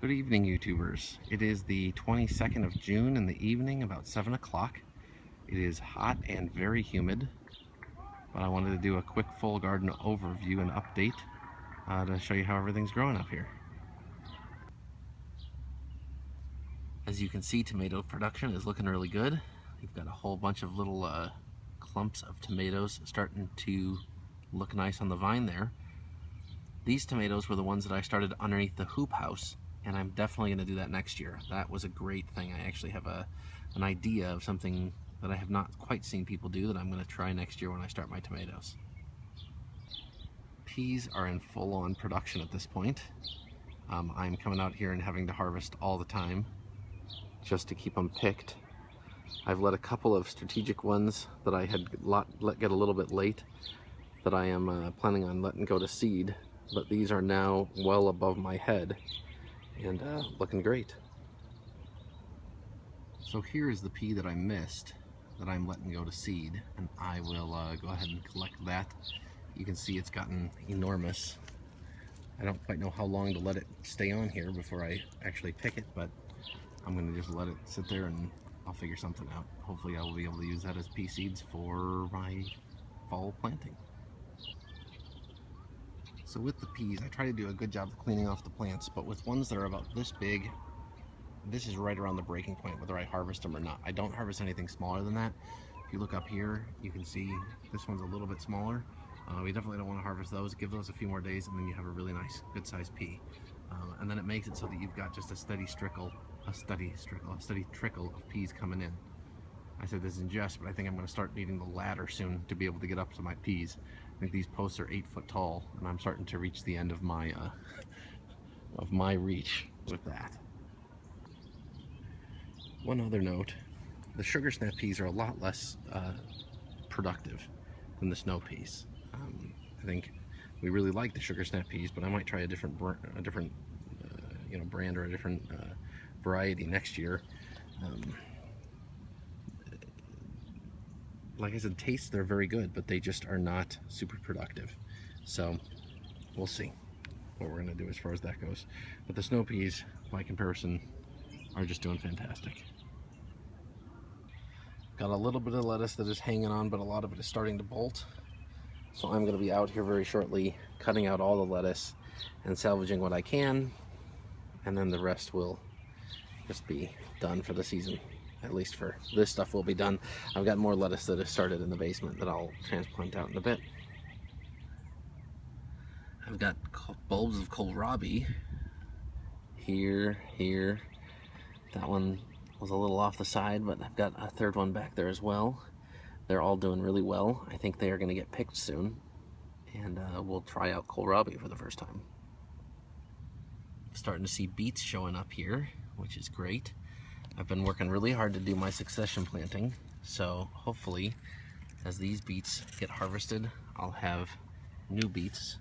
Good evening, YouTubers. It is the 22nd of June in the evening, about 7 o'clock. It is hot and very humid, but I wanted to do a quick full garden overview and update to show you how everything's growing up here. As you can see, tomato production is looking really good. We've got a whole bunch of little clumps of tomatoes starting to look nice on the vine there. These tomatoes were the ones that I started underneath the hoop house, and I'm definitely going to do that next year. That was a great thing. I actually have an idea of something that I have not quite seen people do that I'm going to try next year when I start my tomatoes. Peas are in full-on production at this point. I'm coming out here and having to harvest all the time just to keep them picked. I've let a couple of strategic ones that I had let get a little bit late that I am planning on letting go to seed, but these are now well above my head and looking great. So here is the pea that I missed that I'm letting go to seed, and I will go ahead and collect that. You can see it's gotten enormous. I don't quite know how long to let it stay on here before I actually pick it, but I'm going to just let it sit there and I'll figure something out. Hopefully I will be able to use that as pea seeds for my fall planting. So with the peas, I try to do a good job of cleaning off the plants, but with ones that are about this big, this is right around the breaking point whether I harvest them or not. I don't harvest anything smaller than that. If you look up here, you can see this one's a little bit smaller. We definitely don't want to harvest those. Give those a few more days and then you have a really nice, good sized pea. And then it makes it so that you've got just a steady trickle of peas coming in. I said this in jest, but I think I'm going to start needing the ladder soon to be able to get up to my peas. I think these posts are 8 foot tall, and I'm starting to reach the end of my reach with that. One other note, the sugar snap peas are a lot less productive than the snow peas. I think we really like the sugar snap peas, but I might try a different brand or a different variety next year. Like I said, taste, they're very good, but they just are not super productive. So we'll see what we're gonna do as far as that goes. But the snow peas, by comparison, are just doing fantastic. Got a little bit of lettuce that is hanging on, but a lot of it is starting to bolt. So I'm gonna be out here very shortly, cutting out all the lettuce and salvaging what I can, and then the rest will just be done for the season. At least for this stuff will be done. I've got more lettuce that has started in the basement that I'll transplant out in a bit. I've got bulbs of kohlrabi here. That one was a little off the side, but I've got a third one back there as well. They're all doing really well. I think they are going to get picked soon, and we'll try out kohlrabi for the first time. Starting to see beets showing up here, which is great. I've been working really hard to do my succession planting, so hopefully as these beets get harvested, I'll have new beets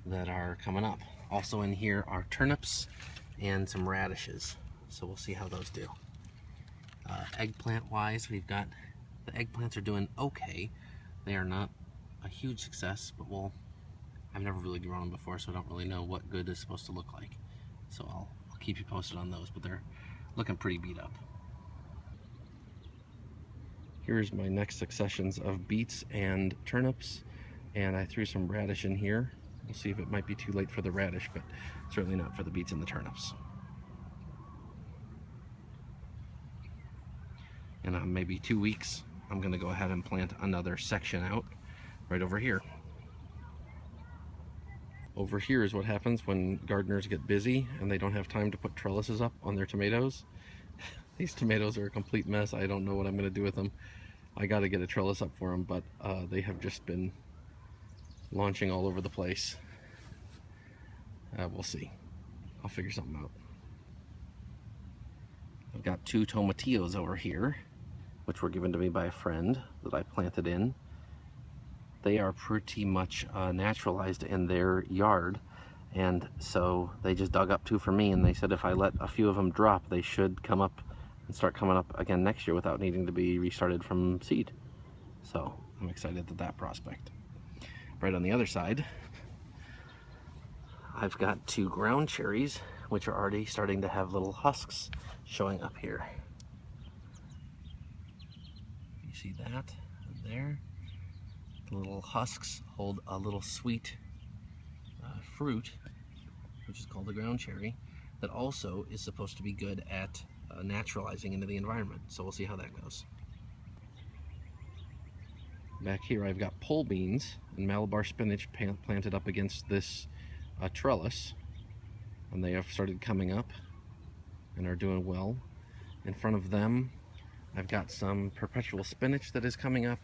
that are coming up. Also in here are turnips and some radishes, so we'll see how those do. Eggplant wise, we've got, the eggplants are doing okay. They are not a huge success, but I've never really grown them before, so I don't really know what good is supposed to look like. So I'll keep you posted on those, but they're looking pretty beat up. Here's my next successions of beets and turnips, and I threw some radish in here. We'll see if it might be too late for the radish, but certainly not for the beets and the turnips. And maybe 2 weeks, I'm going to go ahead and plant another section out right over here. Over here is what happens when gardeners get busy and they don't have time to put trellises up on their tomatoes. These tomatoes are a complete mess. I don't know what I'm going to do with them. I got to get a trellis up for them, but they have just been launching all over the place. We'll see. I'll figure something out. I've got 2 tomatillos over here, which were given to me by a friend that I planted in. They are pretty much naturalized in their yard, and so they just dug up 2 for me, and they said if I let a few of them drop, they should come up and start coming up again next year without needing to be restarted from seed. So I'm excited at that prospect. Right on the other side, I've got 2 ground cherries, which are already starting to have little husks showing up here. You see that there? The little husks hold a little sweet fruit, which is called the ground cherry, that also is supposed to be good at naturalizing into the environment. So we'll see how that goes. Back here I've got pole beans and Malabar spinach planted up against this trellis, and they have started coming up and are doing well. In front of them I've got some perpetual spinach that is coming up,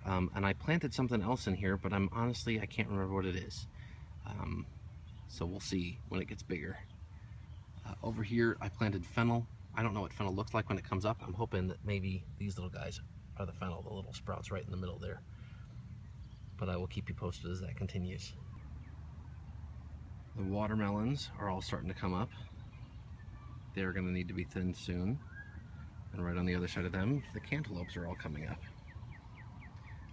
and I planted something else in here, but I can't remember what it is. So we'll see when it gets bigger. Over here I planted fennel. I don't know what fennel looks like when it comes up. I'm hoping that maybe these little guys are the fennel, the little sprouts right in the middle there. But I will keep you posted as that continues. The watermelons are all starting to come up. They're going to need to be thinned soon. And right on the other side of them, the cantaloupes are all coming up.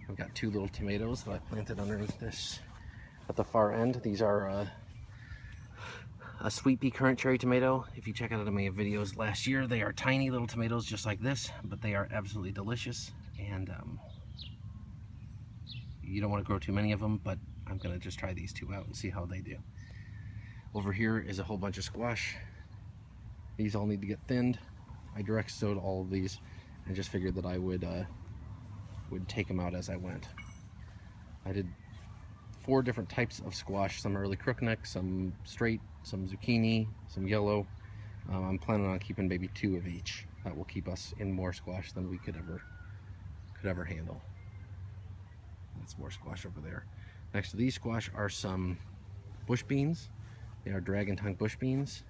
I've got 2 little tomatoes that I planted underneath this at the far end. These are a sweet pea currant cherry tomato. If you check out my videos last year, they are tiny little tomatoes just like this, but they are absolutely delicious. And you don't want to grow too many of them, but I'm gonna just try these 2 out and see how they do. Over here is a whole bunch of squash. These all need to get thinned. I direct sowed all of these and just figured that I would take them out as I went. I did 4 different types of squash, some early crookneck, some straight, some zucchini, some yellow. I'm planning on keeping maybe 2 of each. That will keep us in more squash than we could ever handle. That's more squash over there. Next to these squash are some bush beans. They are dragon tongue bush beans.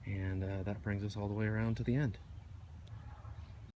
And that brings us all the way around to the end.